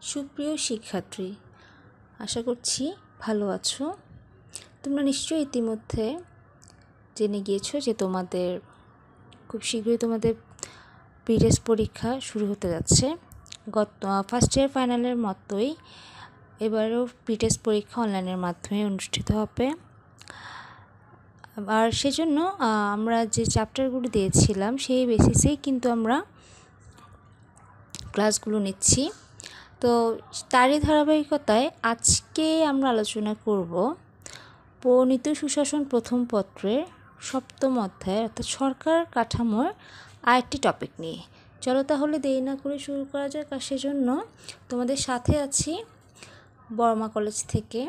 সুপ্রিয় শিক্ষার্থী, আশা করছি ভালো আছো। তোমরা নিশ্চয়ই ইতিমধ্যে জেনে গিয়েছো যে তোমাদের খুব শীঘ্রই তোমাদের প্রি-টেস্ট পরীক্ষা শুরু হতে যাচ্ছে। ফার্স্ট ইয়ার ফাইনালের মতোই এবারও প্রি-টেস্ট পরীক্ষা অনলাইনের মাধ্যমে অনুষ্ঠিত হবে। আর সেজন্য আমরা যে চ্যাপ্টারগুলো দিয়েছিলাম সেই বেসিসেই কিন্তু আমরা ক্লাসগুলো নিচ্ছি। তো তারই ধারাবাহিকতায় আজকে আমরা আলোচনা করব পরিণীত সুশাসন প্রথম পত্রের 7ম অধ্যায় অর্থাৎ সরকার কাঠামোর আরেকটি টপিক নিয়ে। চলো তাহলে দেরি না করে শুরু করা যাক। আর সেজন্য তোমাদের সাথে আছি বর্মা কলেজ থেকে,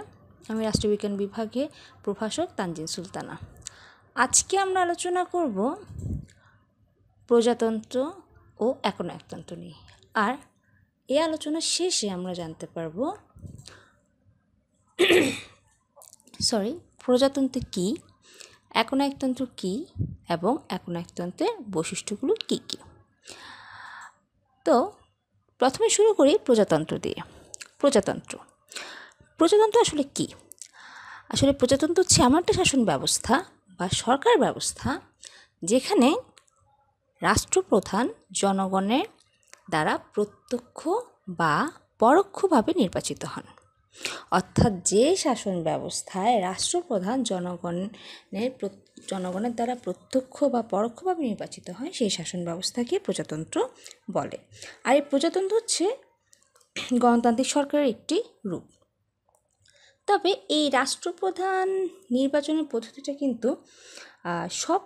আমি রাষ্ট্রবিজ্ঞান বিভাগে প্রভাষক তানজিন সুলতানা। আজকে আমরা আলোচনা করব প্রজাতন্ত্র ও একনায়কতন্ত্র নিয়ে। আর এই আলোচনার শেষে আমরা জানতে পারবো প্রজাতন্ত্র কী, একনায়কতন্ত্র কী এবং একনায়কতন্ত্রের বৈশিষ্ট্যগুলো কী কী। তো প্রথমে শুরু করি প্রজাতন্ত্র দিয়ে। প্রজাতন্ত্র আসলে কী? আসলে প্রজাতন্ত্র হচ্ছে এমন একটা শাসন ব্যবস্থা বা সরকার ব্যবস্থা যেখানে রাষ্ট্রপ্রধান জনগণের দ্বারা প্রত্যক্ষ বা পরোক্ষভাবে নির্বাচিত হন। অর্থাৎ যে শাসন ব্যবস্থায় রাষ্ট্রপ্রধান জনগণের দ্বারা প্রত্যক্ষ বা পরোক্ষভাবে নির্বাচিত হয় সেই শাসন ব্যবস্থাকে প্রজাতন্ত্র বলে। আর এই প্রজাতন্ত্র হচ্ছে গণতান্ত্রিক সরকারের একটি রূপ। তবে এই রাষ্ট্রপ্রধান নির্বাচনের পদ্ধতিটা কিন্তু সব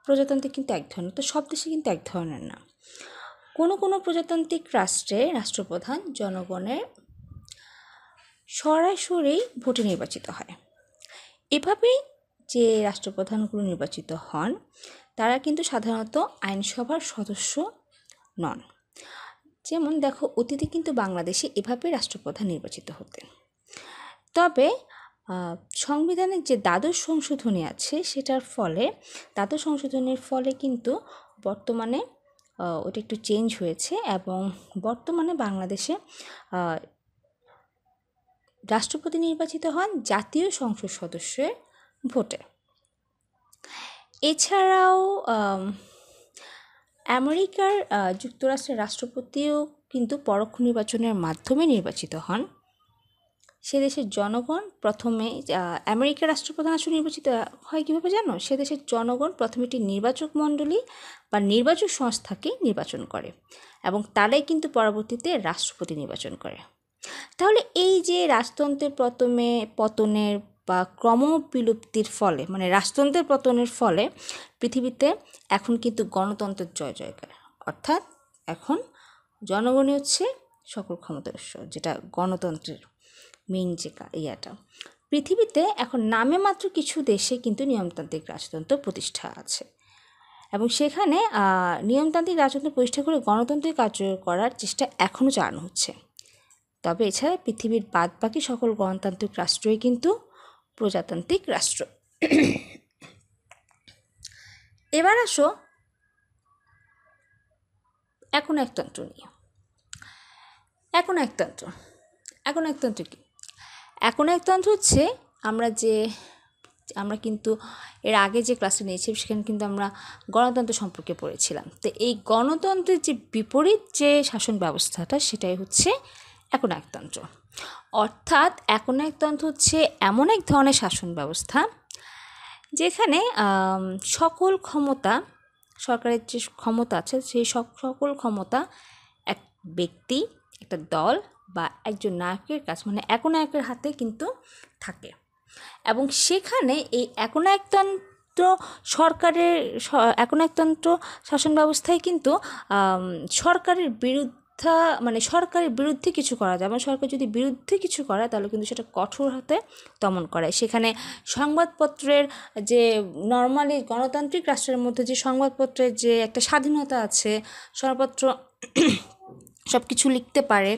প্রজাতন্ত্রে কিন্তু এক ধরনের, তো সব দেশে কিন্তু এক ধরনের না। কোনো প্রজাতান্ত্রিক রাষ্ট্রে রাষ্ট্রপ্রধান জনগণের সরাসরি ভোটে নির্বাচিত হয়। এভাবেই যে রাষ্ট্রপ্রধানগুলো নির্বাচিত হন তারা কিন্তু সাধারণত আইনসভার সদস্য নন। যেমন দেখো, অতীতে কিন্তু বাংলাদেশে এভাবে রাষ্ট্রপ্রধান নির্বাচিত হতেন। তবে সংবিধানের যে দ্বাদশ সংশোধনী আছে সেটার ফলে, দ্বাদশ সংশোধনীর ফলে কিন্তু বর্তমানে ওটা একটু চেঞ্জ হয়েছে এবং বর্তমানে বাংলাদেশে রাষ্ট্রপতি নির্বাচিত হন জাতীয় সংসদ সদস্যের ভোটে। এছাড়াও আমেরিকার যুক্তরাষ্ট্রের রাষ্ট্রপতিও কিন্তু পরোক্ষ নির্বাচনের মাধ্যমে নির্বাচিত হন। সে দেশের জনগণ প্রথমে, আমেরিকার রাষ্ট্রপ্রধান আসলে নির্বাচিত হয় কীভাবে জানো? সে দেশের জনগণ প্রথমে একটি নির্বাচক মণ্ডলী বা নির্বাচক সংস্থাকে নির্বাচন করে এবং তারাই কিন্তু পরবর্তীতে রাষ্ট্রপতি নির্বাচন করে। তাহলে এই যে রাজতন্ত্রের পতনের বা ক্রমবিলুপ্তির ফলে, মানে রাজতন্ত্রের পতনের ফলে পৃথিবীতে এখন কিন্তু গণতন্ত্রের জয় জয়কার। অর্থাৎ এখন জনগণই হচ্ছে সকল ক্ষমতার উৎস, যেটা গণতন্ত্রের মেইন যে ইয়াটা। পৃথিবীতে এখন নামে মাত্র কিছু দেশে কিন্তু নিয়মতান্ত্রিক রাজতন্ত্র প্রতিষ্ঠা আছে এবং সেখানে নিয়মতান্ত্রিক রাজতন্ত্র প্রতিষ্ঠা করে গণতন্ত্রের কার্য করার চেষ্টা এখনও চালানো হচ্ছে। তবে এছাড়া পৃথিবীর বাদবাকি সকল গণতান্ত্রিক রাষ্ট্রই কিন্তু প্রজাতান্ত্রিক রাষ্ট্র। এবার আসো একনায়কতন্ত্র নিয়ে। একনায়কতন্ত্র কি? একনায়কতন্ত্র হচ্ছে আমরা কিন্তু এর আগে যে ক্লাসে নিয়েছি সেখানে কিন্তু আমরা গণতন্ত্র সম্পর্কে পড়েছিলাম। তো এই গণতন্ত্রের যে বিপরীত যে শাসন ব্যবস্থাটা সেটাই হচ্ছে একনায়কতন্ত্র। অর্থাৎ একনায়কতন্ত্র হচ্ছে এমন এক ধরনের শাসন ব্যবস্থা যেখানে সকল ক্ষমতা, সরকারের যে ক্ষমতা আছে সেই সকল ক্ষমতা এক ব্যক্তি, একটা দল বা একজন নায়কের কাছে, মানে একনায়কের হাতে কিন্তু থাকে। এবং সেখানে এই একনায়কতন্ত্র শাসন ব্যবস্থায় কিন্তু সরকারের বিরুদ্ধে কিছু করা যায়, এবং সরকার যদি বিরুদ্ধে কিছু করে তাহলে কিন্তু সেটা কঠোর হাতে দমন করে। সেখানে সংবাদপত্রের যে নর্মালি গণতান্ত্রিক রাষ্ট্রের মধ্যে যে সংবাদপত্রের যে একটা স্বাধীনতা আছে, সংবাদপত্র সব কিছু লিখতে পারে,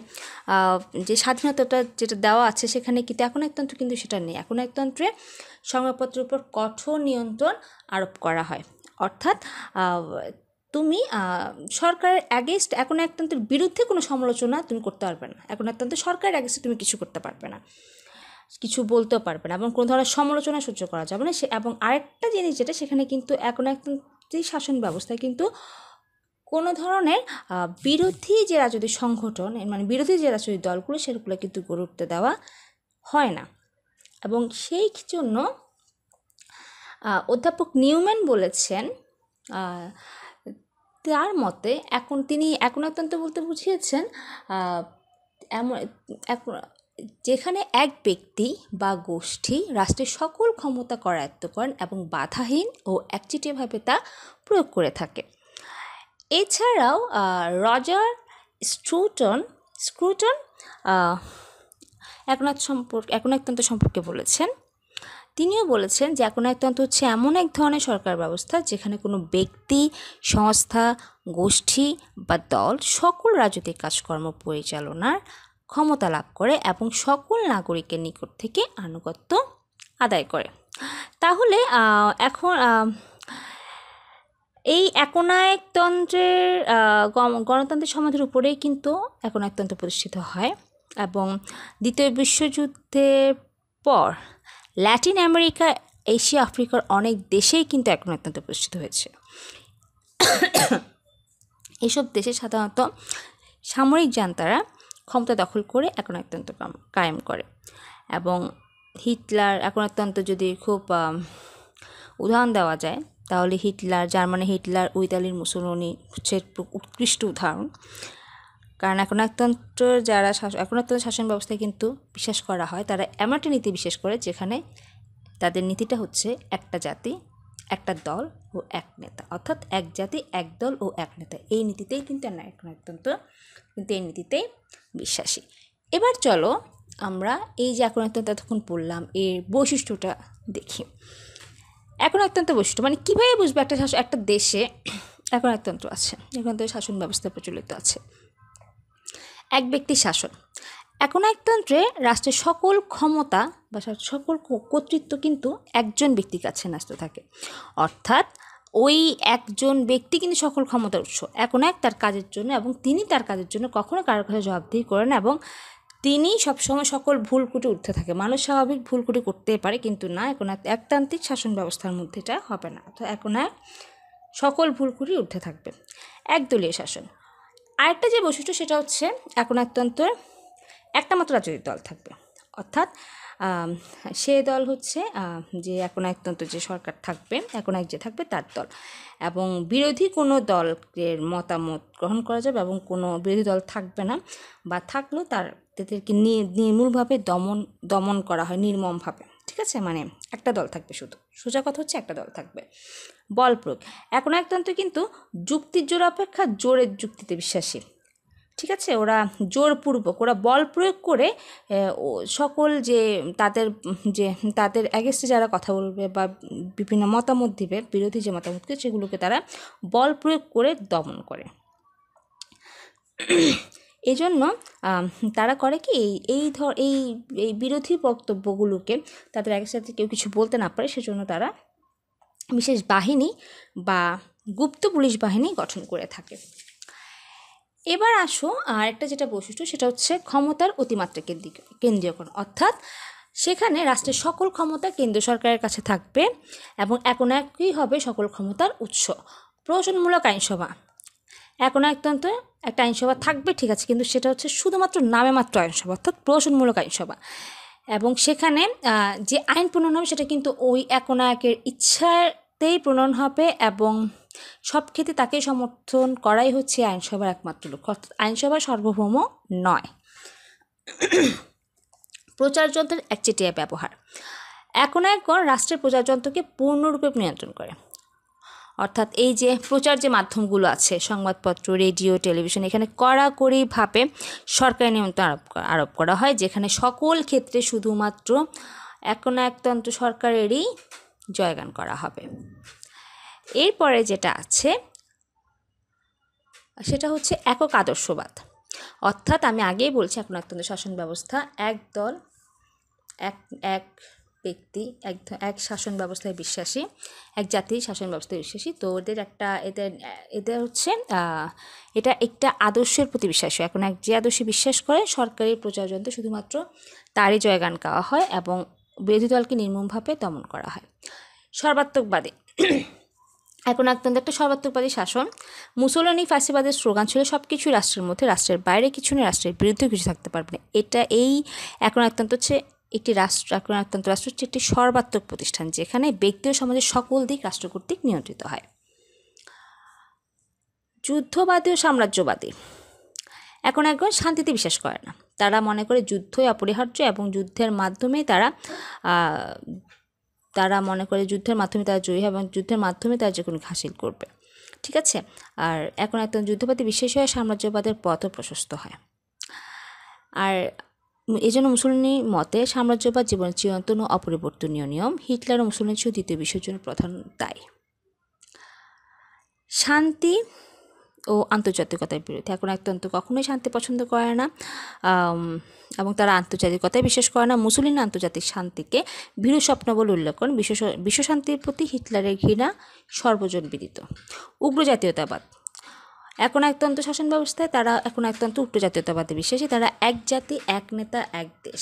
যে স্বাধীনতাটা যেটা দেওয়া আছে সেখানে কিন্তু একনায়কতন্ত্র কিন্তু সেটা নেই। একনায়কতন্ত্রে সংবাদপত্রের উপর কঠোর নিয়ন্ত্রণ আরোপ করা হয়। অর্থাৎ তুমি সরকারের অ্যাগেনস্ট একনায়কতন্ত্রের বিরুদ্ধে কোনো সমালোচনা তুমি করতে পারবে না, একনায়কতন্ত্রের সরকারের অ্যাগেনস্টে তুমি কিছু করতে পারবে না, কিছু বলতেও পারবে না, এবং কোনো ধরনের সমালোচনা সহ্য করা যাবে না। এবং আরেকটা জিনিস যেটা, সেখানে কিন্তু একনায়কতন্ত্রী শাসন ব্যবস্থায় কিন্তু কোনো ধরনের বিরোধী যে রাজনৈতিক সংগঠন, মানে বিরোধী যে রাজনৈতিক দলগুলো, সেগুলো কিন্তু গুরুত্ব দেওয়া হয় না। এবং সেই জন্য অধ্যাপক নিউম্যান বলেছেন, তার মতে তিনি একনায়কতন্ত্র বলতে বুঝিয়েছেন যেখানে এক ব্যক্তি বা গোষ্ঠী রাষ্ট্রের সকল ক্ষমতা করায়ত্ত করেন এবং বাধাহীন ও একচেটিয়াভাবে তা প্রয়োগ করে থাকে। এছাড়াও রজার স্ক্রুটন একনায়কতন্ত্র সম্পর্কে বলেছেন। তিনিও বলেছেন যে একনায়কতন্ত্র হচ্ছে এমন এক ধরনের সরকার ব্যবস্থা যেখানে কোনো ব্যক্তি, সংস্থা, গোষ্ঠী বা দল সকল রাজনৈতিক কাজকর্ম পরিচালনার ক্ষমতা লাভ করে এবং সকল নাগরিকের নিকট থেকে আনুগত্য আদায় করে। তাহলে এখন এই একনায়কতন্ত্রের গণতান্ত্রিক সমাজের উপরেই কিন্তু একনায়কতন্ত্র প্রতিষ্ঠিত হয়। এবং দ্বিতীয় বিশ্বযুদ্ধের পর ল্যাটিন আমেরিকা, এশিয়া, আফ্রিকার অনেক দেশেই কিন্তু একনায়কতন্ত্র প্রতিষ্ঠিত হয়েছে। এইসব দেশে সাধারণত সামরিক জান্তারা ক্ষমতা দখল করে একনায়কতন্ত্র কায়েম করে। এবং একনায়কতন্ত্র যদি খুব উদাহরণ দেওয়া যায়, তাহলে জার্মানি হিটলার ও ইতালির মুসোলিনি হচ্ছে উৎকৃষ্ট উদাহরণ। কারণ একনায়কতন্ত্র শাসন ব্যবস্থায় কিন্তু বিশ্বাস করা হয়, তারা এমন একটা নীতি বিশ্বাস করে যেখানে তাদের নীতিটা হচ্ছে একটা জাতি, একটা দল ও এক নেতা, অর্থাৎ এক জাতি, এক দল ও এক নেতা। এই নীতিতেই কিন্তু একনায়কতন্ত্র কিন্তু এই নীতিতেই বিশ্বাসী। এবার চলো আমরা এই যে একনায়কতন্ত্র এতক্ষণ পড়লাম, এর বৈশিষ্ট্যটা দেখি। একনায়কতন্ত্র বৈশিষ্ট্য মানে কীভাবে বুঝবো একটা দেশে একনায়কতন্ত্র আছে, একনায়কতন্ত্র শাসন ব্যবস্থা প্রচলিত আছে। এক ব্যক্তির শাসন। একনায়কতন্ত্রে রাষ্ট্রের সকল ক্ষমতা বা সকল কর্তৃত্ব কিন্তু একজন ব্যক্তির কাছে ন্যস্ত থাকে, অর্থাৎ ওই একজন ব্যক্তি কিন্তু সকল ক্ষমতার উৎস। একনায়ক তার কাজের জন্য, এবং তিনি তার কাজের জন্য কখনো কারোর কাছে জবাবদিহি করেন, এবং তিনি সবসময় সকল ভুল ত্রুটি উঠতে থাকে। মানুষ স্বাভাবিক ভুল ত্রুটি করতে পারে, কিন্তু না, একতান্ত্রিক শাসন ব্যবস্থার মধ্যে এটা হবে না। অর্থাৎ একনায়ক সকল ভুল ত্রুটি উঠতে থাকবে। একদলীয় শাসন। আরেকটা যে বৈশিষ্ট্য, সেটা হচ্ছে একনায়কতন্ত্রের একটা মাত্র রাজনৈতিক দল থাকবে, অর্থাৎ সে দল হচ্ছে যে একনায়কতন্ত্র যে সরকার থাকবে, একনায়ক যে থাকবে তার দল, এবং বিরোধী কোনো দলের মতামত গ্রহণ করা যাবে এবং কোনো বিরোধী দল থাকবে না, বা থাকলেও তাদেরকে নির্মূলভাবে দমন করা হয়, নির্মমভাবে। ঠিক আছে, মানে একটা দল থাকবে, শুধু সোজা কথা হচ্ছে একটা দল থাকবে। বল প্রয়োগ। একনায়কতন্ত্র কিন্তু যুক্তির জোর অপেক্ষা জোরের যুক্তিতে বিশ্বাসী। ঠিক আছে, ওরা জোরপূর্বক ওরা বল প্রয়োগ করে সকল তাদের অ্যাগেন্স্টে যারা কথা বলবে বা বিভিন্ন মতামত দিবে, বিরোধী যে মতামতকে, সেগুলোকে তারা বল প্রয়োগ করে দমন করে। এজন্য তারা করে কি, এই বিরোধী বক্তব্যগুলোকে তাদের অ্যাগেন্স্টে কেউ কিছু বলতে না পারে, সেজন্য তারা বিশেষ বাহিনী বা গুপ্ত পুলিশ বাহিনী গঠন করে থাকে। এবার আসো আরেকটা যেটা বৈশিষ্ট্য, সেটা হচ্ছে ক্ষমতার অতিমাত্রা কেন্দ্রীয়করণ, অর্থাৎ সেখানে রাষ্ট্রের সকল ক্ষমতা কেন্দ্র সরকারের কাছে থাকবে এবং একনায়কই হবে সকল ক্ষমতার উৎস। প্রয়োজনমূলক আইনসভা। একনায়কতন্ত্রে একটা আইনসভা থাকবে, ঠিক আছে, কিন্তু সেটা হচ্ছে শুধুমাত্র নামে মাত্র আইনসভা, অর্থাৎ প্রয়োজনমূলক আইনসভা। এবং সেখানে যে আইন প্রণয়ন হবে সেটা কিন্তু ওই একনায়কের ইচ্ছাতেই প্রণয়ন হবে, এবং সব ক্ষেত্রে তাকে সমর্থন করাই হচ্ছে আইনসভার একমাত্র লক্ষ্য, অর্থাৎ আইনসভা সার্বভৌম নয়। প্রচারযন্ত্রের একচেটিয়া ব্যবহার। একনায়কগণ রাষ্ট্রের প্রচারযন্ত্রকে পূর্ণরূপে নিয়ন্ত্রণ করে, অর্থাৎ এই যে প্রচার যে মাধ্যমগুলো আছে, সংবাদপত্র, রেডিও, টেলিভিশন, এখানে কড়াকড়িভাবে সরকারি নিয়ন্ত্রণ আরোপ করা হয়, যেখানে সকল ক্ষেত্রে শুধুমাত্র একনায়কতন্ত্র সরকারেরই জয়গান করা হবে। এরপরে যেটা আছে সেটা হচ্ছে একক আদর্শবাদ, অর্থাৎ আমি আগেই বলছি একনায়কতন্ত্র শাসন ব্যবস্থা এক দল, এক ব্যক্তি এক শাসন ব্যবস্থায় বিশ্বাসী, এক জাতির শাসন ব্যবস্থায় বিশ্বাসী। তো এদের হচ্ছে এটা একটা আদর্শের প্রতি বিশ্বাসী। এখন যে আদর্শে বিশ্বাস করে সরকারি প্রচারযন্ত্রে শুধুমাত্র তারই জয়গান গাওয়া হয় এবং বিরোধী দলকে নির্মমভাবে দমন করা হয়। সর্বাত্মকবাদী এখন একটা সর্বাত্মকবাদী শাসন। মুসোলিনি ফাঁসিবাদের স্লোগান ছিল সব কিছুই রাষ্ট্রের মধ্যে, রাষ্ট্রের বাইরে কিছু নেই, রাষ্ট্রের বিরুদ্ধে কিছু থাকতে পারবে না। একনায়কতন্ত্র হচ্ছে একনায়কতন্ত্র রাষ্ট্র হচ্ছে একটি সর্বাত্মক প্রতিষ্ঠান, যেখানে ব্যক্তি ও সমাজের সকল দিক রাষ্ট্র কর্তৃক নিয়ন্ত্রিত হয়। যুদ্ধবাদী ও সাম্রাজ্যবাদী এখন একজন শান্তিতে বিশ্বাস করে না। তারা মনে করে যুদ্ধই অপরিহার্য এবং যুদ্ধের মাধ্যমে তারা মনে করে যুদ্ধের মাধ্যমে তারা জয়ী হবে এবং যুদ্ধের মাধ্যমে তারা যে কোনো হাসিল করবে। ঠিক আছে। আর এখন একজন যুদ্ধবাদী বিশ্বাসী হয়, সাম্রাজ্যবাদের পথও প্রশস্ত হয়। আর এই জন্য মুসলিনীর মতে সাম্রাজ্যবাদ জীবনের চিরন্তন ও অপরিবর্তনীয় নিয়ম। হিটলার ও মুসলিনী ছিল দ্বিতীয় বিশ্বযুদ্ধের প্রধান দায়। শান্তি ও আন্তর্জাতিকতার বিরোধী এখন একতন্ত্র কখনোই শান্তি পছন্দ করে না এবং তারা আন্তর্জাতিকতায় বিশ্বাস করে না। মুসলিন আন্তর্জাতিক শান্তিকে ভীরু স্বপ্ন বলে উল্লেখ করেন। বিশ্বশান্তির প্রতি হিটলারের ঘৃণা সর্বজন বিদিত। উগ্র জাতীয়তাবাদ এখন একতন্ত্র শাসন ব্যবস্থায় তারা এখন একতন্ত্র উগ্র জাতীয়তাবাদে বিশ্বাসী। তারা এক জাতি, এক নেতা, এক দেশ,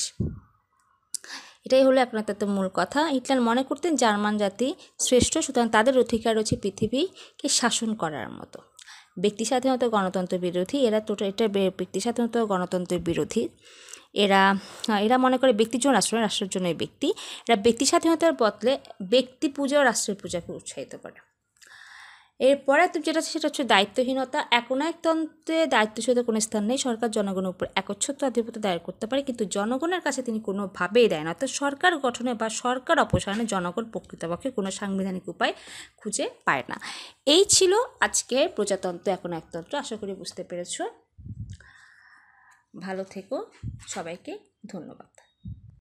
এটাই হলো একনায়কতন্ত্রের মূল কথা। হিটলার মনে করতেন জার্মান জাতি শ্রেষ্ঠ, সুতরাং তাদের অধিকার রয়েছে পৃথিবীকে শাসন করার মতো। ব্যক্তি স্বাধীনতা গণতন্ত্র বিরোধী এটা ব্যক্তি স্বাধীনতা গণতন্ত্রের বিরোধী। এরা মনে করে ব্যক্তির জন্য রাষ্ট্র, রাষ্ট্রের জন্য ব্যক্তি। এরা ব্যক্তি স্বাধীনতার বদলে ব্যক্তি পূজা ও রাষ্ট্রের পূজাকে উৎসাহিত করে। এরপরে যেটা সেটা হচ্ছে দায়িত্বহীনতা। একনায়কতন্ত্রে দায়িত্বশীলতা কোনো স্থান নেই। সরকার জনগণের উপর একচ্ছত্র আধিপত্য দায়ের করতে পারে, কিন্তু জনগণের কাছে তিনি কোনোভাবেই দেয় না। অর্থাৎ সরকার গঠনে বা সরকার অপসারণে জনগণ প্রকৃতপক্ষে কোনো সাংবিধানিক উপায় খুঁজে পায় না। এই ছিল আজকের প্রজাতন্ত্র একনায়কতন্ত্র। আশা করি বুঝতে পেরেছ। ভালো থেকো, সবাইকে ধন্যবাদ।